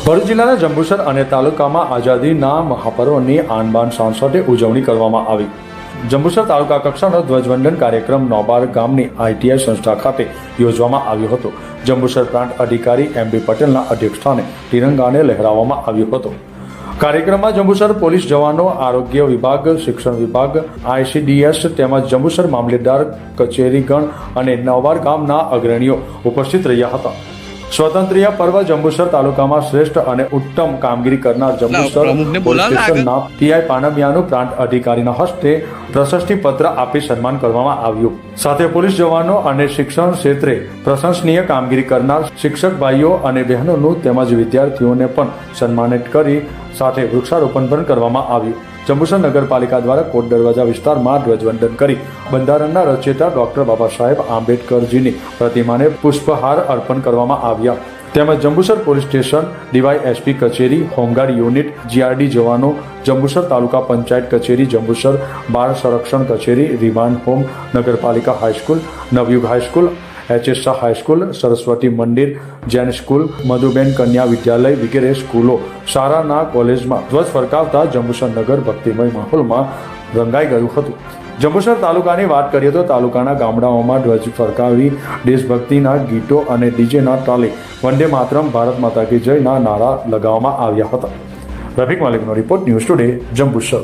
ભરૂચ જિલ્લાના જંબુસર અને તાલુકામાં આઝાદીના મહાપર્વની આનબાન શાન સાથે ઉજવણી કરવામાં આવી। જંબુસર તાલુકા કક્ષાનો ધ્વજવંદન કાર્યક્રમ નોબાર ગામની આઈટીઆઈ સંસ્થા ખાતે યોજવામાં આવ્યો હતો। જંબુસર પ્રાંત અધિકારી એમ.બી. પટેલના અધ્યક્ષસ્થાને તિરંગાને લહેરાવવામાં આવ્યો હતો। કાર્યક્રમમાં જંબુસર પોલીસ જવાનો, આરોગ્ય વિભાગ, શિક્ષણ વિભાગ, આઈસીડીએસ તેમજ જંબુસર મામલેદાર કચેરીગણ અને નોબાર ગામના અગ્રણીઓ ઉપસ્થિત રહ્યા હતા। સ્વતંત્રતા પર્વ જંબુસર તાલુકામાં શ્રેષ્ઠ અને ઉત્તમ કામગીરી કરનાર જંબુસર પોલીસ સ્ટેશનના પીઆઈ પાનમિયાનું પ્રાંત અધિકારીના હસ્તે પ્રશસ્તિ પત્ર આપી સન્માન કરવામાં આવ્યું। સાથે પોલીસ જવાનો અને શિક્ષણ ક્ષેત્રે પ્રશંસનીય કામગીરી કરનાર શિક્ષક ભાઈઓ અને બહેનોનું તેમજ વિદ્યાર્થીઓને પણ સન્માનિત કરી સાથે વૃક્ષારોપણ પણ કરવામાં આવ્યું। જંબુસર નગરપાલિકા દ્વારા કોટ દરવાજા વિસ્તારમાં ધ્વજવંદન કરી બંધારણના રચયિતા ડોક્ટર બાબા સાહેબ આંબેડકરજીની પ્રતિમાને પુષ્પહાર અર્પણ કરવામાં આવ્યા। તેમજ જંબુસર પોલીસ સ્ટેશન, ડીવાયએસપી કચેરી, હોમગાર્ડ યુનિટ, જીઆરડી જવાનો, જંબુસર તાલુકા પંચાયત કચેરી, જંબુસર બાળ સંરક્ષણ કચેરી, રિમાન્ડ હોમ, નગરપાલિકા હાઈસ્કૂલ, નવયુગ હાઈસ્કૂલ, એચ.એસ. શાહ હાઈસ્કૂલ, સરસ્વતી મંદિર, જૈન સ્કૂલ, મધુબેન કન્યા વિદ્યાલય વગેરે સ્કૂલો, શાળાના કોલેજમાં ધ્વજ ફરકાવતા જંબુસર નગર ભક્તિમય માહોલમાં રંગાઈ ગયું હતું। જંબુસર તાલુકાની વાત કરીએ તો તાલુકાના ગામડાઓમાં ધ્વજ ફરકાવી દેશભક્તિના ગીતો અને ડીજેના તાલે વંદે માતરમ, ભારત માતા કી જયના નારા લગાવવામાં આવ્યા હતા। રફીક માલિકનો રિપોર્ટ, ન્યૂઝ ટુડે, જંબુસર।